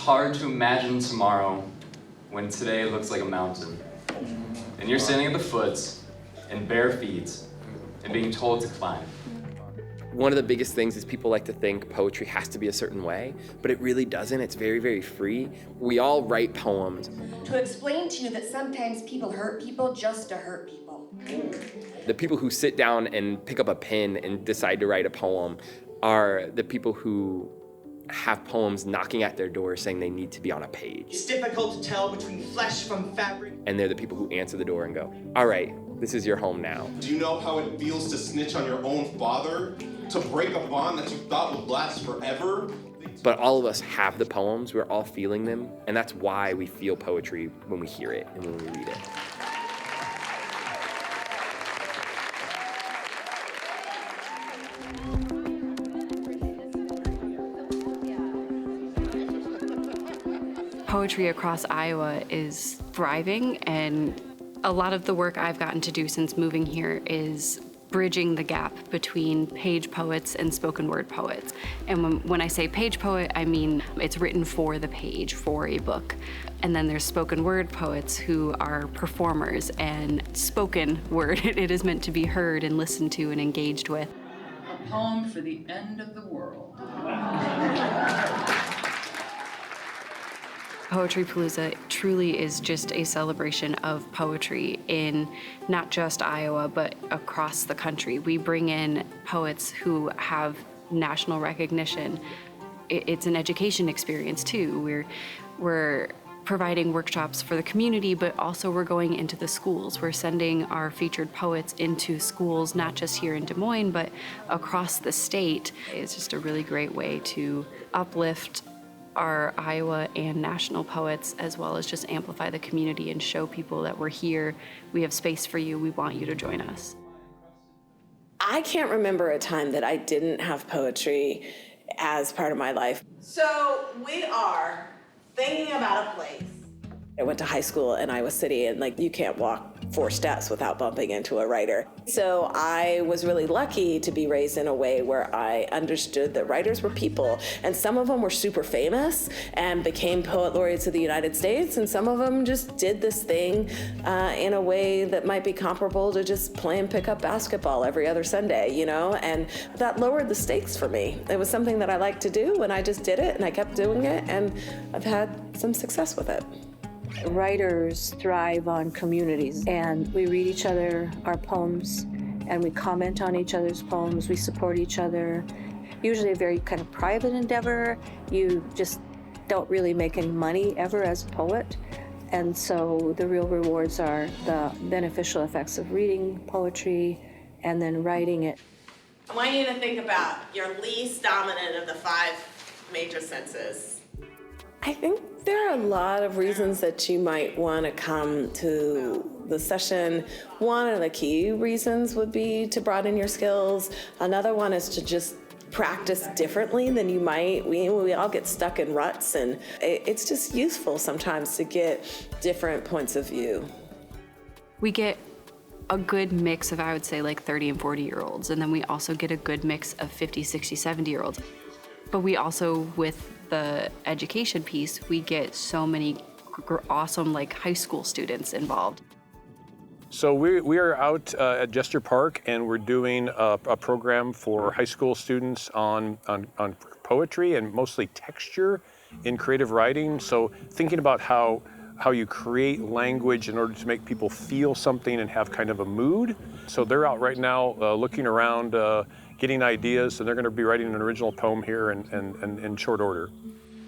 hard to imagine tomorrow when today looks like a mountain. And you're standing at the foot in bare feet and being told to climb. One of the biggest things is people like to think poetry has to be a certain way, but it really doesn't. It's very, very free. We all write poems. To explain to you that sometimes people hurt people just to hurt people. The people who sit down and pick up a pen and decide to write a poem are the people who have poems knocking at their door saying they need to be on a page. It's difficult to tell between flesh from fabric. And they're the people who answer the door and go, all right, this is your home now. Do you know how it feels to snitch on your own father? To break a bond that you thought would last forever? But all of us have the poems, we're all feeling them, and that's why we feel poetry when we hear it and when we read it. Poetry across Iowa is thriving, and a lot of the work I've gotten to do since moving here is bridging the gap between page poets and spoken word poets. And when I say page poet, I mean it's written for the page, for a book. And then there's spoken word poets who are performers, and spoken word, it is meant to be heard and listened to and engaged with. A poem for the end of the world. Poetry Palooza truly is just a celebration of poetry in not just Iowa, but across the country. We bring in poets who have national recognition. It's an education experience too. We're providing workshops for the community, but also we're going into the schools. We're sending our featured poets into schools, not just here in Des Moines, but across the state. It's just a really great way to uplift our Iowa and national poets, as well as just amplify the community and show people that we're here, we have space for you, we want you to join us. I can't remember a time that I didn't have poetry as part of my life. So we are thinking about a place. I went to high school in Iowa City, and you can't walk 4 steps without bumping into a writer. So I was really lucky to be raised in a way where I understood that writers were people, and some of them were super famous and became poet laureates of the United States, and some of them just did this thing in a way that might be comparable to just playing pickup basketball every other Sunday, and that lowered the stakes for me. It was something that I liked to do, and I just did it, and I kept doing it, and I've had some success with it. Writers thrive on communities, and we read each other our poems, and we comment on each other's poems, we support each other. Usually a very kind of private endeavor. You just don't really make any money ever as a poet, and so the real rewards are the beneficial effects of reading poetry and then writing it. I want you to think about your least dominant of the 5 major senses. I think there are a lot of reasons that you might want to come to the session. One of the key reasons would be to broaden your skills. Another one is to just practice differently than you might. We all get stuck in ruts, and it's just useful sometimes to get different points of view. We get a good mix of, I would say, 30 and 40-year-olds, and then we also get a good mix of 50, 60, 70-year-olds. But we also, with the education piece, we get so many awesome high school students involved. So we are out at Jester Park, and we're doing a program for high school students on poetry and mostly texture in creative writing. So thinking about how you create language in order to make people feel something and have kind of a mood. So they're out right now looking around, getting ideas, and they're going to be writing an original poem here in short order.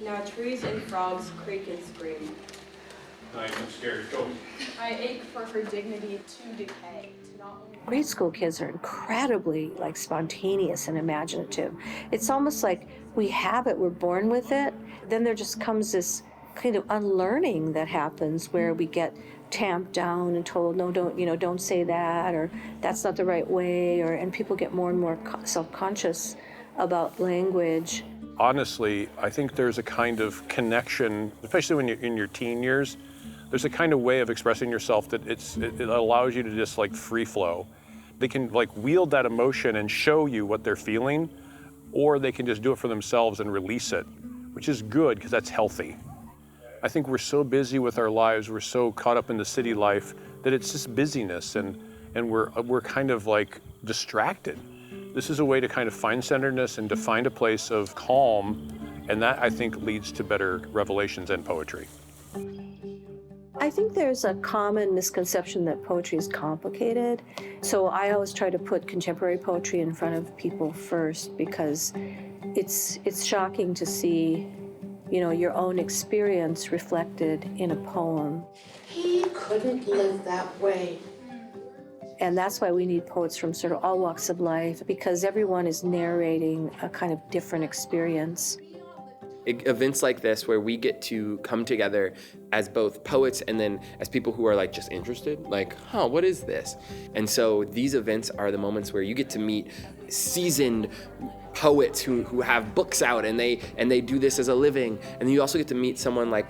Now trees and frogs creak and scream. I'm scared. Go. I ache for her dignity to decay. Grade school kids are incredibly spontaneous and imaginative. It's almost like we have it, we're born with it. Then there just comes this kind of unlearning that happens where we get tamped down and told, no, don't say that, or that's not the right way, and people get more and more self-conscious about language. Honestly, I think there's a kind of connection, especially when you're in your teen years, there's a kind of way of expressing yourself that it allows you to just free flow. They can wield that emotion and show you what they're feeling, or they can just do it for themselves and release it, which is good because that's healthy. I think we're so busy with our lives, we're so caught up in the city life that it's just busyness and we're kind of like distracted. This is a way to kind of find centeredness and to find a place of calm, and that I think leads to better revelations and poetry. I think there's a common misconception that poetry is complicated. So I always try to put contemporary poetry in front of people first because it's shocking to see, you know, your own experience reflected in a poem. He couldn't live that way. And that's why we need poets from sort of all walks of life, because everyone is narrating a kind of different experience. Events like this where we get to come together as both poets and then as people who are like just interested, like, what is this? And so these events are the moments where you get to meet seasoned poets who have books out and they do this as a living. And then you also get to meet someone like,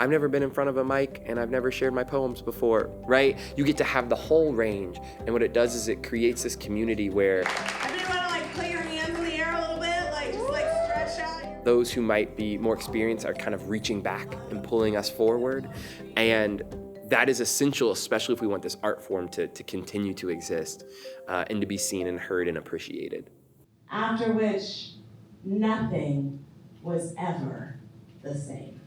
I've never been in front of a mic and I've never shared my poems before, right? You get to have the whole range. And what it does is it creates this community where those who might be more experienced are kind of reaching back and pulling us forward. And that is essential, especially if we want this art form to continue to exist and to be seen and heard and appreciated. After which, nothing was ever the same.